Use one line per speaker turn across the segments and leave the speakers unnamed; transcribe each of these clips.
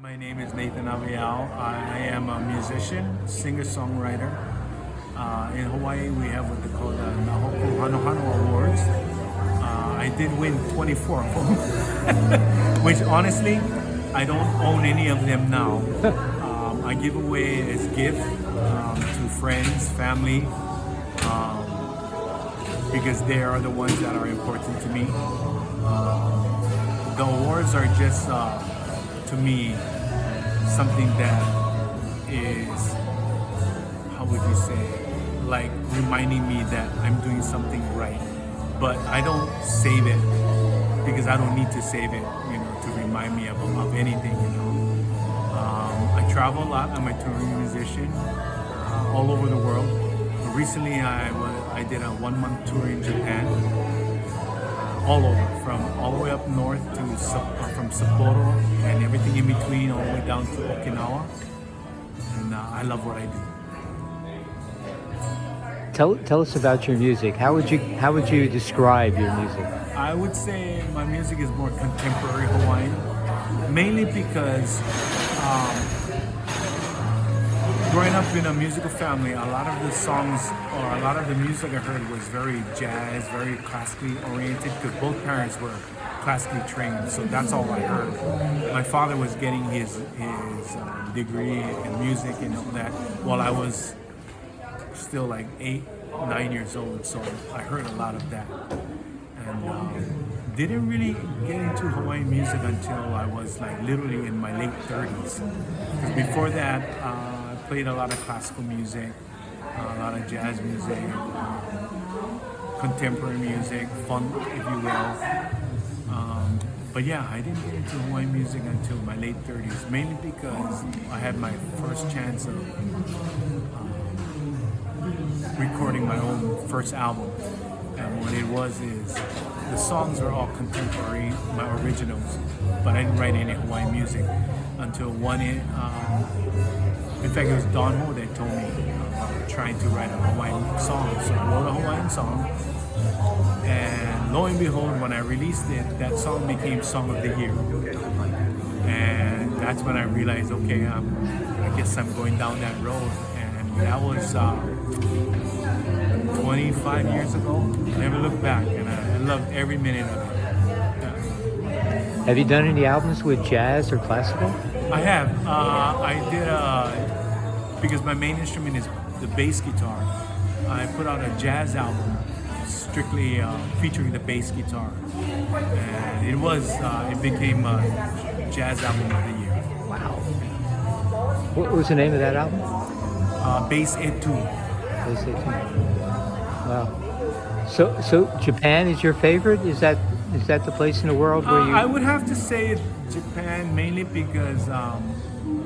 My name is Nathan AWEAU. I am a musician, singer-songwriter. In Hawaii, we have what they call the Hōkū Hanohano Awards. I did win 24 of them, which honestly, I don't own any of them now. I give away as gift to friends, family, because they are the ones that are important to me. The awards are just, to me, something that is, how would you say, like reminding me that I'm doing something right. But I don't save it because I don't need to save it, to remind me of anything, I travel a lot. I'm a touring musician all over the world. Recently, I did a 1-month tour in Japan, all over, from all the way up north to from Sapporo and everything in between, all the way down to Okinawa. And I love what I do.
Tell us about your music. How would you describe your music?
I would say my music is more contemporary Hawaiian, mainly because growing up in a musical family, a lot of the songs or a lot of the music I heard was very jazz, very classically oriented, because both parents were classically trained, so that's all I heard. My father was getting his degree in music and all that while I was still like 8, 9 years old, so I heard a lot of that. And didn't really get into Hawaiian music until I was like literally in my late 30s. Because before that, I played a lot of classical music, a lot of jazz music, contemporary music, funk, if you will. But yeah, I didn't get into Hawaiian music until my late 30s, mainly because I had my first chance of recording my own first album. And what it was is the songs are all contemporary, my originals, but I didn't write any Hawaiian music until in fact it was Don Ho that told me trying to write a Hawaiian song. So I wrote a Hawaiian song, and lo and behold, when I released it, that song became Song of the Year. And that's when I realized, okay, I guess I'm going down that road. And that was 25 years ago. I never looked back, and I loved every minute of it. Yeah.
Have you done any albums with jazz or classical?
I have. I did because my main instrument is the bass guitar. I put out a jazz album strictly featuring the bass guitar, and it became a jazz album of the year.
Wow. What was the name of that album?
Bass Etu.
Bass Etu. Wow. So Japan is your favorite? Is that the place in the world where you?
I would have to say Japan, mainly because,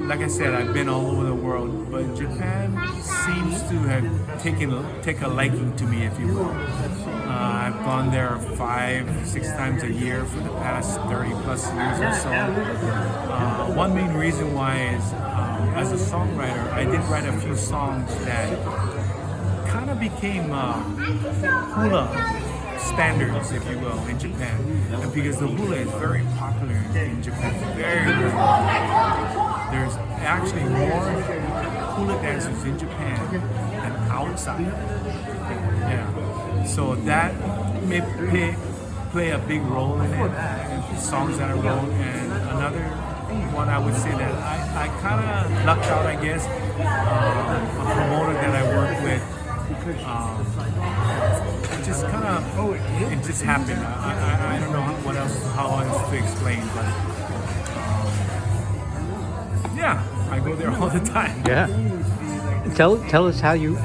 like I said, I've been all over the world, but Japan seems to have take a liking to me, if you will. I've gone there 5-6 times a year for the past 30 plus years or so. One main reason why is, as a songwriter, I did write a few songs that kind of became hula standards, if you will, in Japan. And because the hula is very popular in Japan, very, very popular. There's actually more hula dancers in Japan than outside. Yeah. So that may play a big role in it, and songs that I wrote. And another one I would say that I kind of lucked out, I guess. A promoter that I work with, it just happened. I don't know how else to explain, but yeah, I go there all the time.
Yeah. Tell us how you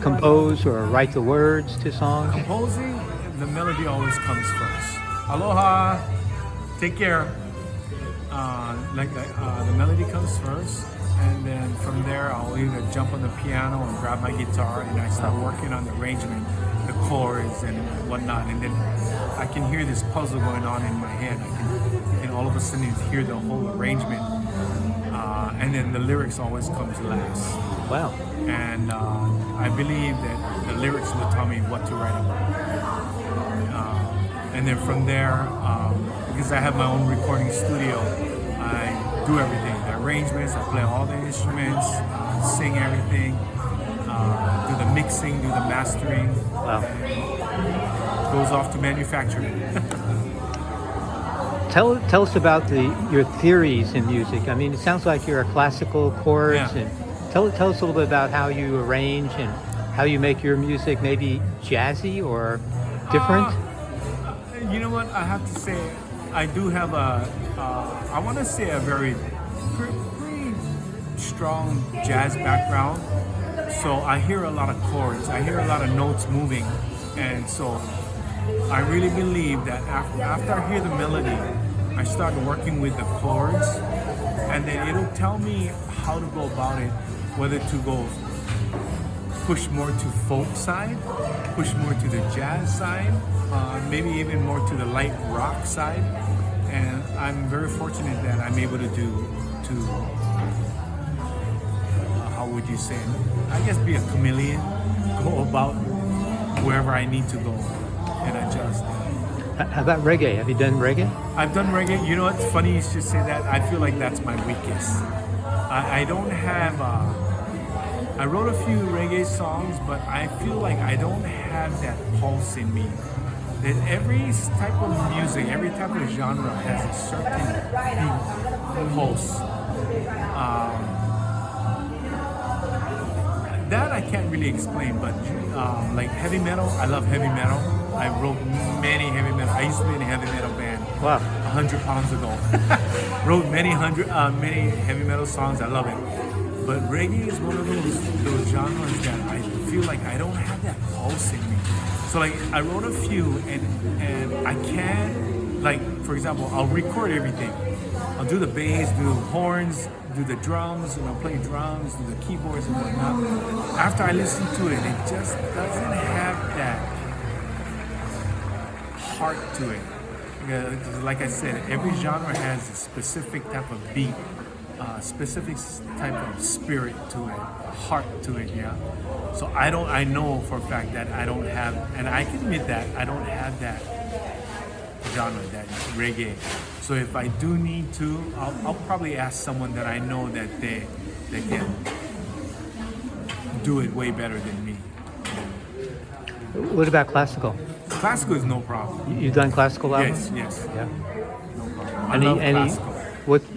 compose or write the words to songs.
Composing, the melody always comes first. Aloha, take care. The melody comes first, and then from there I'll either jump on the piano and grab my guitar and I start working on the arrangement, the chords and whatnot, and then I can hear this puzzle going on in my head. And all of a sudden hear the whole arrangement, and then the lyrics always comes last.
Wow.
And I believe that the lyrics will tell me what to write about. And then from there, because I have my own recording studio, I do everything. The arrangements, I play all the instruments, sing everything, do the mixing, do the mastering.
Wow.
Goes off to manufacturing.
Tell us about your theories in music. I mean, it sounds like you're a classical chords,
Yeah.
and tell us a little bit about how you arrange and how you make your music maybe jazzy or different.
You know what? I have to say, I do have I want to say a very pretty strong jazz background. So I hear a lot of chords. I hear a lot of notes moving, and so I really believe that after I hear the melody, I start working with the chords, and then it'll tell me how to go about it, whether to go push more to folk side, push more to the jazz side, maybe even more to the light rock side. And I'm very fortunate that I'm able to how would you say it? I guess be a chameleon, go about wherever I need to go and adjust.
How about reggae? Have you done reggae?
I've done reggae. You know what's funny? You should say that. I feel like that's my weakest. I don't have. I wrote a few reggae songs, but I feel like I don't have that pulse in me. That every type of music, every type of genre has a certain beat pulse. That I can't really explain, but like heavy metal, I love heavy metal. I wrote many heavy metal. I used to be in a heavy metal band.
Wow.
100 pounds ago. Wrote many heavy metal songs. I love it. But reggae is one of those genres that I feel like I don't have that pulse in me. So like I wrote a few, and I can't, like for example, I'll record everything. I'll do the bass, do the horns, do the drums, and I'll play drums, do the keyboards and whatnot. After I listen to it, it just doesn't have that heart to it. Because like I said, every genre has a specific type of beat, specific type of spirit to it, heart to it, yeah. So I know for a fact that I don't have, and I can admit that I don't have that genre, that reggae. So if I do need to, I'll probably ask someone that I know that they can do it way better than me.
What about classical?
Classical is no problem.
You've done classical albums?
Yes.
Yeah.
No problem. I love classical.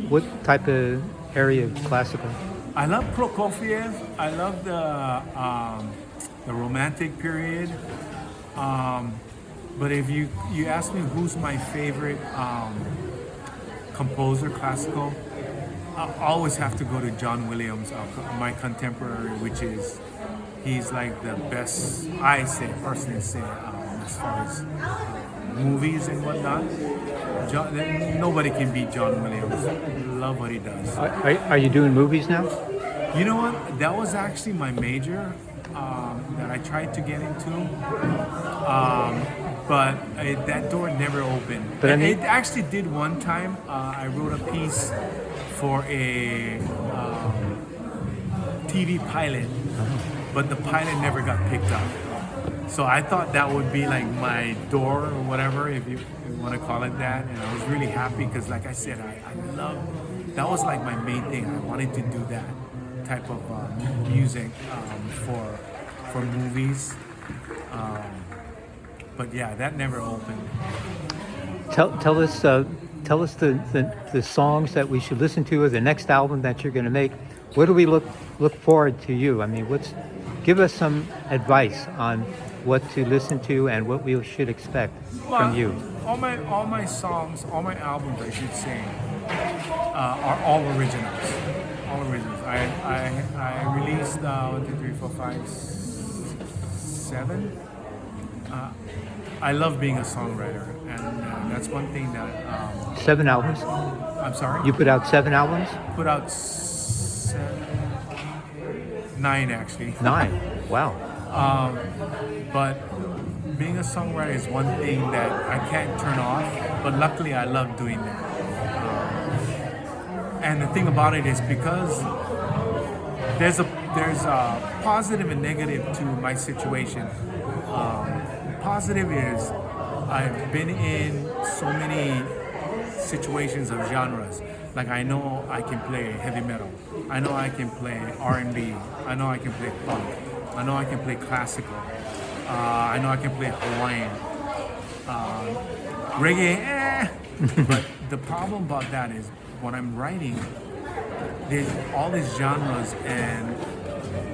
What type of area of classical?
I love Prokofiev. I love the Romantic period. But if you ask me who's my favorite composer, classical, I always have to go to John Williams, my contemporary, which is, he's like the best, I personally say, as far as movies and whatnot. Nobody can beat John Williams. Love what he does.
Are you doing movies now?
You know what? That was actually my major that I tried to get into. But that door never opened. But it actually did one time. I wrote a piece for a TV pilot, but the pilot never got picked up. So I thought that would be like my door or whatever, if you want to call it that. And I was really happy because, like I said, I love, that was like my main thing. I wanted to do that type of music for movies. But yeah, that never opened.
Tell us the songs that we should listen to, or the next album that you're going to make. What do we look forward to you? I mean, give us some advice on what to listen to and what we should expect from you.
All my songs, all my albums, I should say, are all originals. All originals. I released 1, 2, 3, 4, 5, 7. I love being a songwriter, and that's one thing that.
7 albums?
I'm sorry?
You put out 7 albums?
Put out 9 actually.
9? Wow.
But being a songwriter is one thing that I can't turn off, but luckily I love doing that. And the thing about it is, because there's a positive and negative to my situation. Positive is I've been in so many situations of genres. Like I know I can play heavy metal. I know I can play R&B. I know I can play funk. I know I can play classical. I know I can play Hawaiian. Reggae, But the problem about that is when I'm writing, there's all these genres and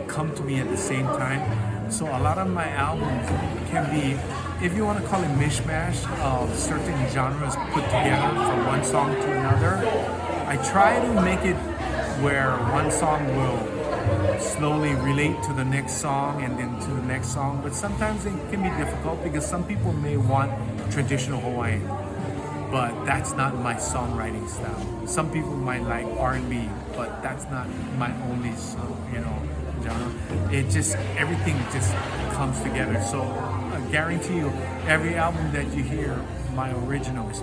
come to me at the same time. So a lot of my albums can be, if you want to call it mishmash of certain genres put together from one song to another. I try to make it where one song will slowly relate to the next song and then to the next song, but sometimes it can be difficult because some people may want traditional Hawaiian, but that's not my songwriting style. Some people might like R&B, but that's not my only genre. It just, everything just comes together. So I guarantee you, every album that you hear, my originals,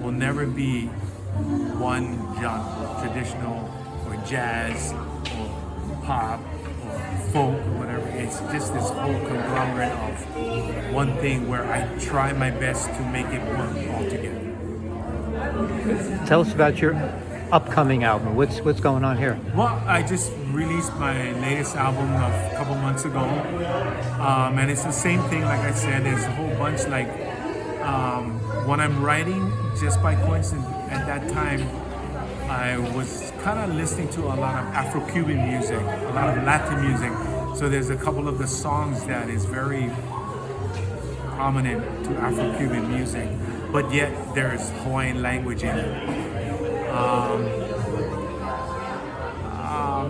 will never be one genre, traditional or jazz or pop or folk or whatever. It's just this whole conglomerate of one thing where I try my best to make it work all together.
Tell us about your upcoming album. What's going on here?
Well, I just released my latest album a couple months ago, and it's the same thing. Like I said, there's a whole bunch. Like when I'm writing, just by coincidence, at that time, I was kind of listening to a lot of Afro-Cuban music, a lot of Latin music. So there's a couple of the songs that is very prominent to Afro-Cuban music, but yet there's Hawaiian language in it.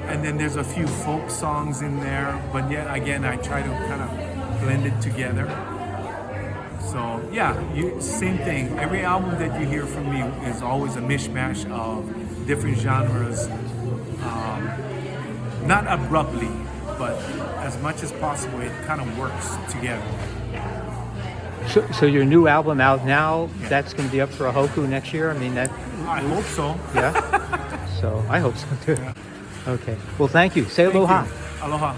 And then there's a few folk songs in there, but yet again, I try to kind of blend it together. So yeah, same thing. Every album that you hear from me is always a mishmash of different genres, not abruptly, but as much as possible, it kind of works together.
So your new album out now, that's going to be up for a Hōkū next year? I mean, that...
I hope so.
Yeah? So I hope so too.
Yeah.
Okay. Well, thank you. Say aloha.
Aloha.